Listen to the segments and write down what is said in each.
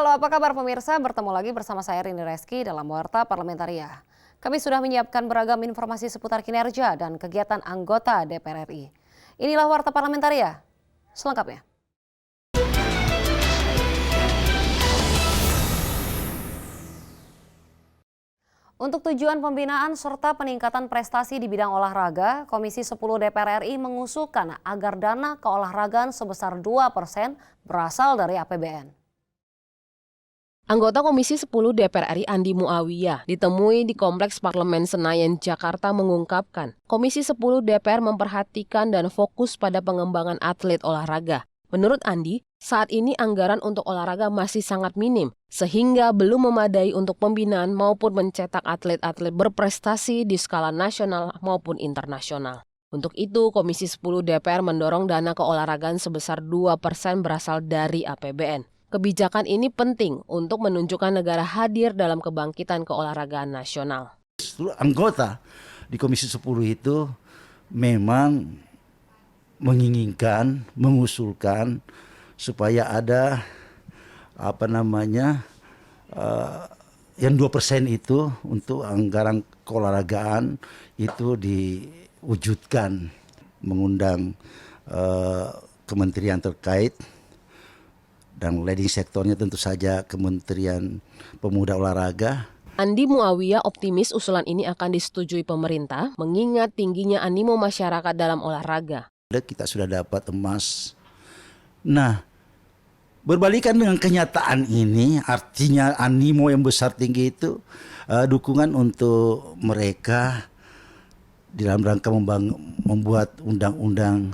Halo, apa kabar pemirsa? Bertemu lagi bersama saya Rini Reski dalam Warta Parlamentaria. Kami sudah menyiapkan beragam informasi seputar kinerja dan kegiatan anggota DPR RI. Inilah Warta Parlamentaria. Selengkapnya. Untuk tujuan pembinaan serta peningkatan prestasi di bidang olahraga, Komisi 10 DPR RI mengusulkan agar dana keolahragaan sebesar 2% berasal dari APBN. Anggota Komisi 10 DPR RI Andi Muawiyah ditemui di Kompleks Parlemen Senayan, Jakarta mengungkapkan, Komisi 10 DPR memperhatikan dan fokus pada pengembangan atlet olahraga. Menurut Andi, saat ini anggaran untuk olahraga masih sangat minim, sehingga belum memadai untuk pembinaan maupun mencetak atlet-atlet berprestasi di skala nasional maupun internasional. Untuk itu, Komisi 10 DPR mendorong dana keolahragaan sebesar 2% berasal dari APBN. Kebijakan ini penting untuk menunjukkan negara hadir dalam kebangkitan keolahragaan nasional. Seluruh anggota di Komisi 10 itu memang menginginkan, mengusulkan supaya ada yang 2% itu untuk anggaran keolahragaan itu diwujudkan, mengundang kementerian terkait dan leading sektornya tentu saja Kementerian Pemuda Olahraga. Andi Muawiyah optimis usulan ini akan disetujui pemerintah mengingat tingginya animo masyarakat dalam olahraga. Kita sudah dapat emas. Nah, berbalikan dengan kenyataan ini, artinya animo yang besar tinggi itu dukungan untuk mereka di dalam rangka membuat undang-undang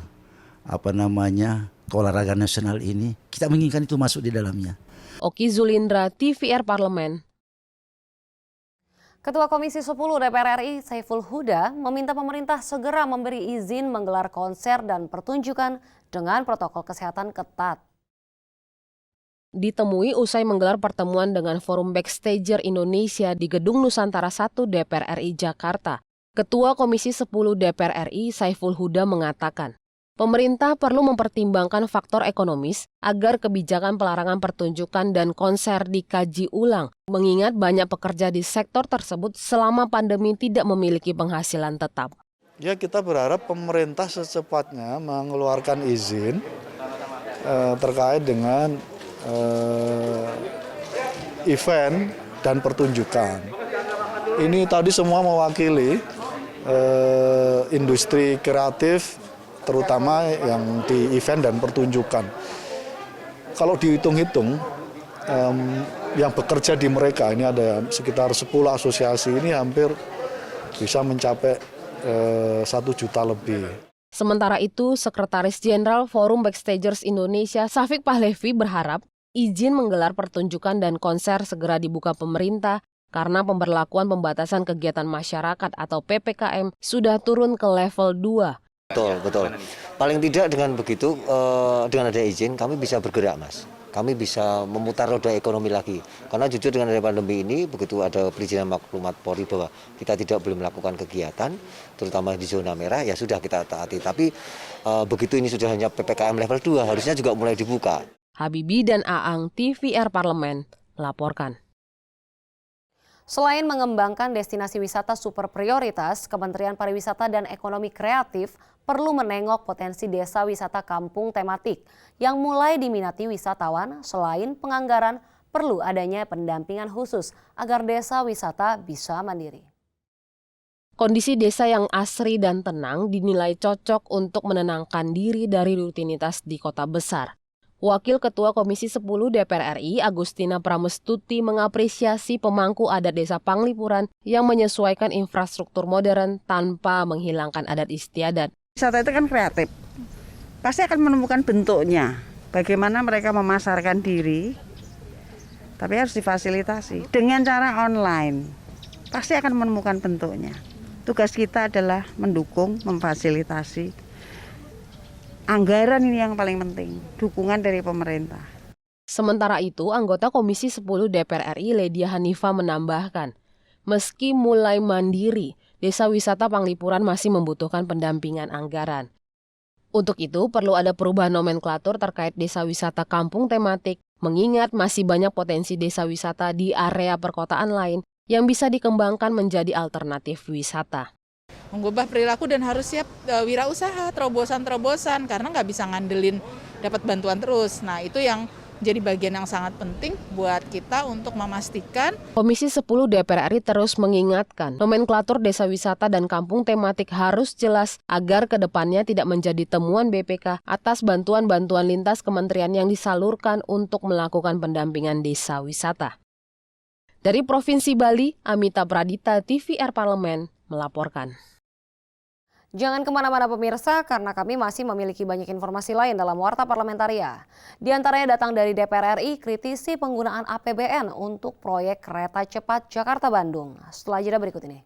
keolahragaan nasional ini, kita menginginkan itu masuk di dalamnya. Oki Zulindra, TVR Parlemen. Ketua Komisi 10 DPR RI Saiful Huda meminta pemerintah segera memberi izin menggelar konser dan pertunjukan dengan protokol kesehatan ketat. Ditemui usai menggelar pertemuan dengan Forum Backstager Indonesia di Gedung Nusantara 1 DPR RI Jakarta, Ketua Komisi 10 DPR RI Saiful Huda mengatakan, pemerintah perlu mempertimbangkan faktor ekonomis agar kebijakan pelarangan pertunjukan dan konser dikaji ulang, mengingat banyak pekerja di sektor tersebut selama pandemi tidak memiliki penghasilan tetap. Ya, kita berharap pemerintah secepatnya mengeluarkan izin terkait dengan event dan pertunjukan. Ini tadi semua mewakili industri kreatif, terutama yang di event dan pertunjukan. Kalau dihitung-hitung, yang bekerja di mereka ini ada sekitar 10 asosiasi, ini hampir bisa mencapai 1 juta lebih. Sementara itu, Sekretaris Jenderal Forum Backstagers Indonesia Syafiq Pahlevi berharap izin menggelar pertunjukan dan konser segera dibuka pemerintah karena pemberlakuan pembatasan kegiatan masyarakat atau PPKM sudah turun ke level 2. Betul. Paling tidak dengan begitu, dengan ada izin kami bisa bergerak, Mas. Kami bisa memutar roda ekonomi lagi. Karena jujur dengan ada pandemi ini, begitu ada perizinan maklumat Polri bahwa kita tidak boleh melakukan kegiatan, terutama di zona merah, ya sudah kita taati. Tapi begitu ini sudah hanya PPKM level 2, harusnya juga mulai dibuka. Habibie dan Aang, TVR Parlemen, melaporkan. Selain mengembangkan destinasi wisata super prioritas, Kementerian Pariwisata dan Ekonomi Kreatif perlu menengok potensi desa wisata kampung tematik yang mulai diminati wisatawan. Selain penganggaran, perlu adanya pendampingan khusus agar desa wisata bisa mandiri. Kondisi desa yang asri dan tenang dinilai cocok untuk menenangkan diri dari rutinitas di kota besar. Wakil Ketua Komisi 10 DPR RI Agustina Pramestuti mengapresiasi pemangku adat Desa Panglipuran yang menyesuaikan infrastruktur modern tanpa menghilangkan adat istiadat. Wisata itu kan kreatif, pasti akan menemukan bentuknya, bagaimana mereka memasarkan diri, tapi harus difasilitasi dengan cara online, pasti akan menemukan bentuknya. Tugas kita adalah mendukung, memfasilitasi. Anggaran ini yang paling penting, dukungan dari pemerintah. Sementara itu, anggota Komisi 10 DPR RI Ledia Hanifa menambahkan, meski mulai mandiri, Desa Wisata Panglipuran masih membutuhkan pendampingan anggaran. Untuk itu, perlu ada perubahan nomenklatur terkait desa wisata kampung tematik mengingat masih banyak potensi desa wisata di area perkotaan lain yang bisa dikembangkan menjadi alternatif wisata. Mengubah perilaku dan harus siap wirausaha, terobosan-terobosan, karena nggak bisa ngandelin dapat bantuan terus. Nah, itu yang jadi bagian yang sangat penting buat kita untuk memastikan. Komisi 10 DPR RI terus mengingatkan, nomenklatur desa wisata dan kampung tematik harus jelas agar kedepannya tidak menjadi temuan BPK atas bantuan-bantuan lintas kementerian yang disalurkan untuk melakukan pendampingan desa wisata. Dari Provinsi Bali, Amita Pradita, TVR Parlemen, melaporkan. Jangan kemana-mana pemirsa, karena kami masih memiliki banyak informasi lain dalam Warta Parlamentaria. Di antaranya datang dari DPR RI, kritisi penggunaan APBN untuk proyek kereta cepat Jakarta-Bandung. Setelah jeda berikut ini.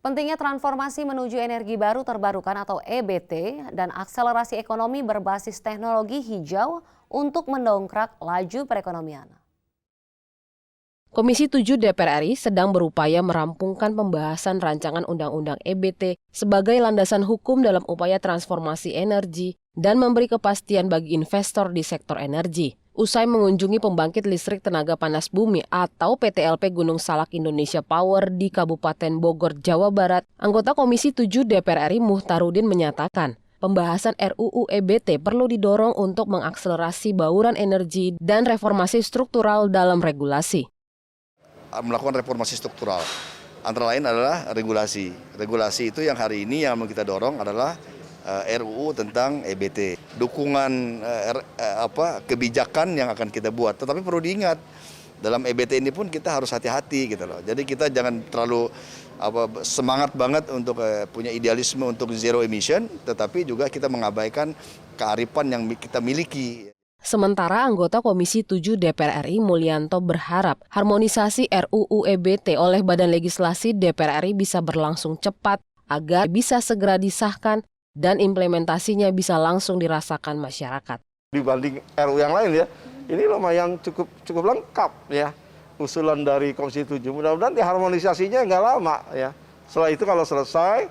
Pentingnya transformasi menuju energi baru terbarukan atau EBT dan akselerasi ekonomi berbasis teknologi hijau untuk mendongkrak laju perekonomian. Komisi 7 DPR RI sedang berupaya merampungkan pembahasan rancangan Undang-Undang EBT sebagai landasan hukum dalam upaya transformasi energi dan memberi kepastian bagi investor di sektor energi. Usai mengunjungi pembangkit listrik tenaga panas bumi atau PTLP Gunung Salak Indonesia Power di Kabupaten Bogor, Jawa Barat, anggota Komisi 7 DPR RI Muhtarudin menyatakan, pembahasan RUU EBT perlu didorong untuk mengakselerasi bauran energi dan reformasi struktural dalam regulasi. Melakukan reformasi struktural, antara lain adalah regulasi. Regulasi itu yang hari ini yang mau kita dorong adalah RUU tentang EBT, dukungan kebijakan yang akan kita buat. Tetapi perlu diingat, dalam EBT ini pun kita harus hati-hati gitu loh. Jadi kita jangan terlalu semangat banget untuk punya idealisme untuk zero emission, tetapi juga kita mengabaikan kearifan yang kita miliki. Sementara anggota Komisi 7 DPR RI Mulyanto berharap harmonisasi RUU EBT oleh Badan Legislasi DPR RI bisa berlangsung cepat agar bisa segera disahkan dan implementasinya bisa langsung dirasakan masyarakat. Dibanding RU yang lain ya, ini lumayan cukup lengkap ya, usulan dari Komisi 7. Mudah-mudahan harmonisasinya nggak lama ya. Setelah itu kalau selesai,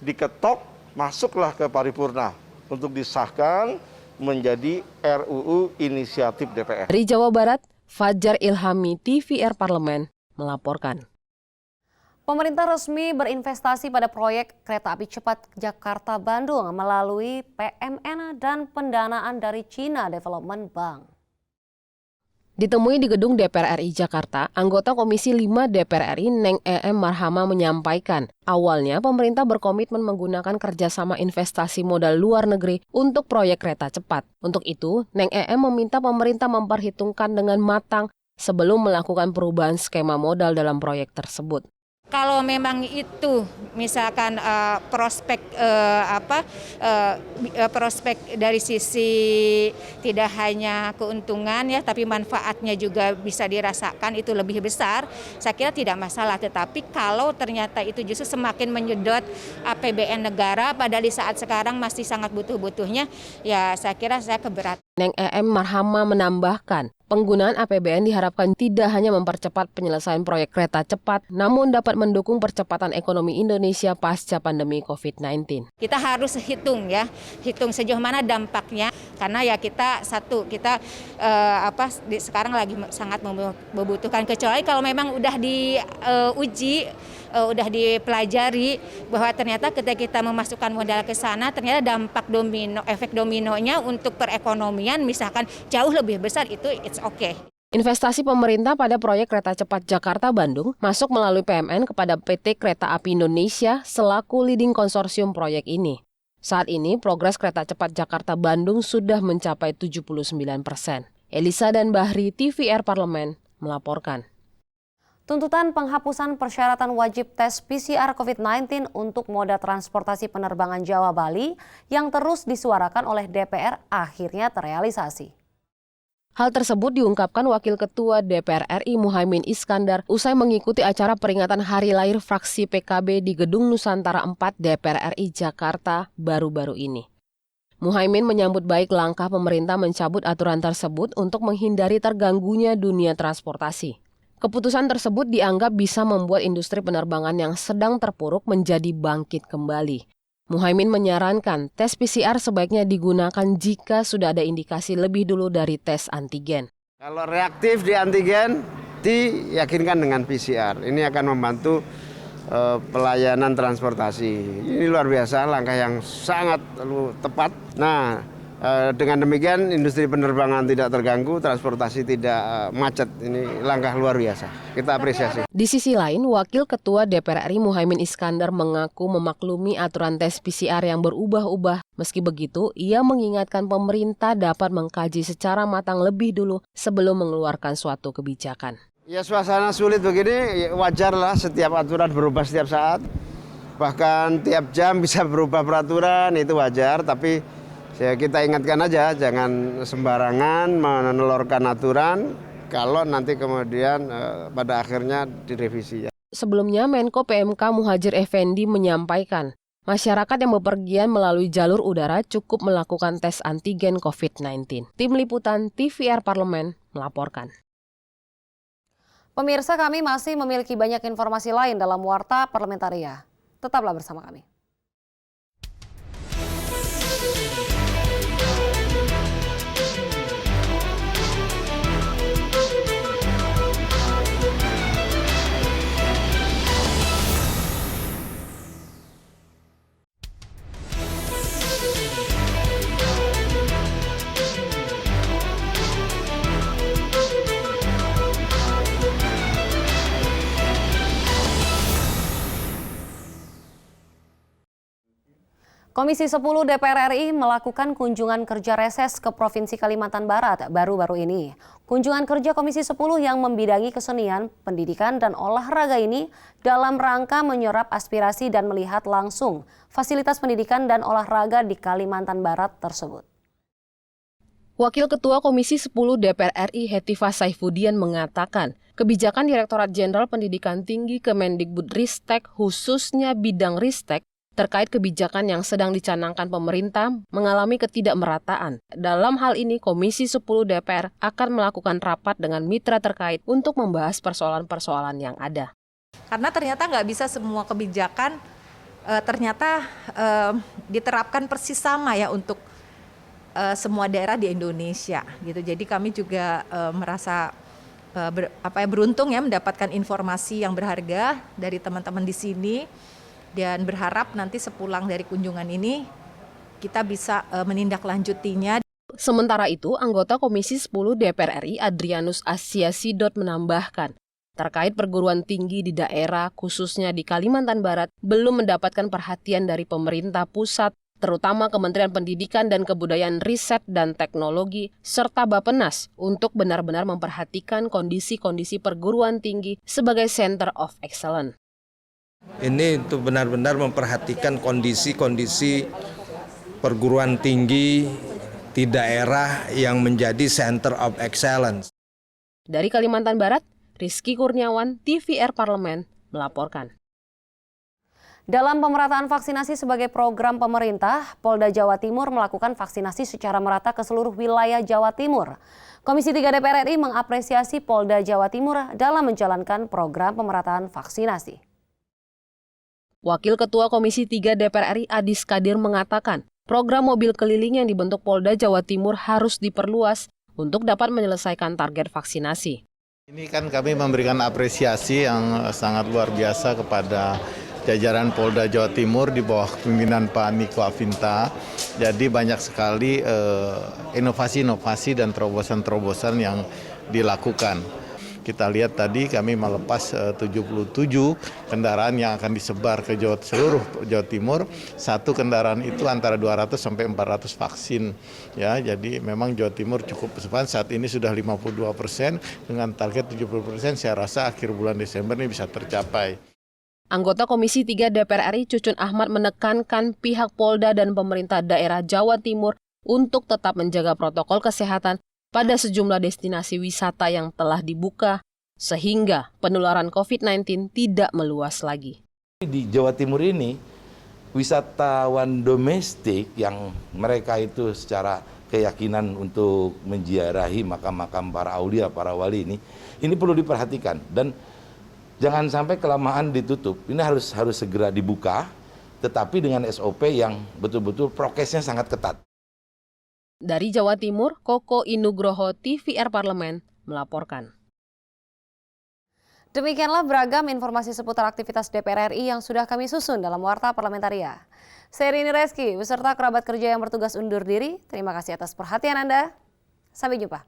diketok, masuklah ke paripurna untuk disahkan menjadi RUU inisiatif DPR. Dari Jawa Barat, Fajar Ilhami, TVR Parlemen, melaporkan. Pemerintah resmi berinvestasi pada proyek kereta api cepat Jakarta-Bandung melalui PMN dan pendanaan dari China Development Bank. Ditemui di gedung DPR RI Jakarta, anggota Komisi 5 DPR RI Neng EM Marhama menyampaikan, awalnya pemerintah berkomitmen menggunakan kerjasama investasi modal luar negeri untuk proyek kereta cepat. Untuk itu, Neng EM meminta pemerintah memperhitungkan dengan matang sebelum melakukan perubahan skema modal dalam proyek tersebut. Kalau memang itu misalkan prospek dari sisi tidak hanya keuntungan ya, tapi manfaatnya juga bisa dirasakan itu lebih besar, saya kira tidak masalah. Tetapi kalau ternyata itu justru semakin menyedot APBN negara, padahal di saat sekarang masih sangat butuh-butuhnya, ya saya kira saya keberatan. Neng EM Marhama menambahkan, penggunaan APBN diharapkan tidak hanya mempercepat penyelesaian proyek kereta cepat, namun dapat mendukung percepatan ekonomi Indonesia pasca pandemi COVID-19. Kita harus hitung sejauh mana dampaknya, karena ya kita sekarang lagi sangat membutuhkan, kecuali kalau memang udah diuji, udah dipelajari bahwa ternyata ketika kita memasukkan modal ke sana, ternyata dampak efek dominonya untuk perekonomian misalkan jauh lebih besar, itu it's okay. Investasi pemerintah pada proyek kereta cepat Jakarta-Bandung masuk melalui PMN kepada PT Kereta Api Indonesia selaku leading konsorsium proyek ini. Saat ini progres kereta cepat Jakarta-Bandung sudah mencapai 79%. Elisa dan Bahri, TVR Parlemen, melaporkan. Tuntutan penghapusan persyaratan wajib tes PCR COVID-19 untuk moda transportasi penerbangan Jawa-Bali yang terus disuarakan oleh DPR akhirnya terrealisasi. Hal tersebut diungkapkan Wakil Ketua DPR RI Muhaimin Iskandar usai mengikuti acara peringatan hari lahir fraksi PKB di Gedung Nusantara 4 DPR RI Jakarta baru-baru ini. Muhaimin menyambut baik langkah pemerintah mencabut aturan tersebut untuk menghindari terganggunya dunia transportasi. Keputusan tersebut dianggap bisa membuat industri penerbangan yang sedang terpuruk menjadi bangkit kembali. Muhaimin menyarankan tes PCR sebaiknya digunakan jika sudah ada indikasi lebih dulu dari tes antigen. Kalau reaktif di antigen, diyakinkan dengan PCR. Ini akan membantu pelayanan transportasi. Ini luar biasa, langkah yang sangat tepat. Nah, dengan demikian industri penerbangan tidak terganggu, transportasi tidak macet. Ini langkah luar biasa. Kita apresiasi. Di sisi lain, Wakil Ketua DPR RI Muhaimin Iskandar mengaku memaklumi aturan tes PCR yang berubah-ubah. Meski begitu, ia mengingatkan pemerintah dapat mengkaji secara matang lebih dulu sebelum mengeluarkan suatu kebijakan. Ya, suasana sulit begini wajarlah, setiap aturan berubah setiap saat. Bahkan tiap jam bisa berubah peraturan, itu wajar, tapi ya kita ingatkan aja, jangan sembarangan menelurkan aturan kalau nanti kemudian pada akhirnya direvisi. Sebelumnya, Menko PMK Muhadjir Effendi menyampaikan, masyarakat yang bepergian melalui jalur udara cukup melakukan tes antigen COVID-19. Tim Liputan TVR Parlemen melaporkan. Pemirsa, kami masih memiliki banyak informasi lain dalam Warta Parlamentaria. Tetaplah bersama kami. Komisi 10 DPR RI melakukan kunjungan kerja reses ke Provinsi Kalimantan Barat baru-baru ini. Kunjungan kerja Komisi 10 yang membidangi kesenian, pendidikan, dan olahraga ini dalam rangka menyerap aspirasi dan melihat langsung fasilitas pendidikan dan olahraga di Kalimantan Barat tersebut. Wakil Ketua Komisi 10 DPR RI Hetifah Saifudian mengatakan, kebijakan Direktorat Jenderal Pendidikan Tinggi Kemendikbudristek khususnya bidang ristek terkait kebijakan yang sedang dicanangkan pemerintah mengalami ketidakmerataan. Dalam hal ini, Komisi 10 DPR akan melakukan rapat dengan mitra terkait untuk membahas persoalan-persoalan yang ada. Karena ternyata nggak bisa semua kebijakan diterapkan persis sama ya untuk semua daerah di Indonesia gitu. Jadi kami juga merasa beruntung ya mendapatkan informasi yang berharga dari teman-teman di sini. Dan berharap nanti sepulang dari kunjungan ini kita bisa menindaklanjutinya. Sementara itu, anggota Komisi 10 DPR RI Adrianus Asiasidot menambahkan, terkait perguruan tinggi di daerah khususnya di Kalimantan Barat belum mendapatkan perhatian dari pemerintah pusat, terutama Kementerian Pendidikan dan Kebudayaan Riset dan Teknologi serta Bappenas untuk benar-benar memperhatikan kondisi-kondisi perguruan tinggi sebagai Center of Excellence. Ini untuk benar-benar memperhatikan kondisi-kondisi perguruan tinggi di daerah yang menjadi Center of Excellence. Dari Kalimantan Barat, Rizky Kurniawan, TVR Parlemen, melaporkan. Dalam pemerataan vaksinasi sebagai program pemerintah, Polda Jawa Timur melakukan vaksinasi secara merata ke seluruh wilayah Jawa Timur. Komisi 3 DPR RI mengapresiasi Polda Jawa Timur dalam menjalankan program pemerataan vaksinasi. Wakil Ketua Komisi 3 DPR RI Adis Kadir mengatakan, program mobil keliling yang dibentuk Polda Jawa Timur harus diperluas untuk dapat menyelesaikan target vaksinasi. Ini kan kami memberikan apresiasi yang sangat luar biasa kepada jajaran Polda Jawa Timur di bawah pimpinan Pak Niko Afinta. Jadi banyak sekali inovasi-inovasi dan terobosan-terobosan yang dilakukan. Kita lihat tadi kami melepas 77 kendaraan yang akan disebar ke seluruh Jawa Timur. Satu kendaraan itu antara 200 sampai 400 vaksin. Ya, jadi memang Jawa Timur cukup besar. Saat ini sudah 52%, dengan target 70%. Saya rasa akhir bulan Desember ini bisa tercapai. Anggota Komisi 3 DPR RI Cucun Ahmad menekankan pihak Polda dan pemerintah daerah Jawa Timur untuk tetap menjaga protokol kesehatan pada sejumlah destinasi wisata yang telah dibuka, sehingga penularan COVID-19 tidak meluas lagi. Di Jawa Timur ini, wisatawan domestik yang mereka itu secara keyakinan untuk menziarahi makam-makam para aulia, para wali ini perlu diperhatikan. Dan jangan sampai kelamaan ditutup, ini harus segera dibuka, tetapi dengan SOP yang betul-betul prokesnya sangat ketat. Dari Jawa Timur, Koko Inugroho, TVR Parlemen, melaporkan. Demikianlah beragam informasi seputar aktivitas DPR RI yang sudah kami susun dalam Warta Parlamentaria. Saya Rini Reski, beserta kerabat kerja yang bertugas undur diri. Terima kasih atas perhatian Anda. Sampai jumpa.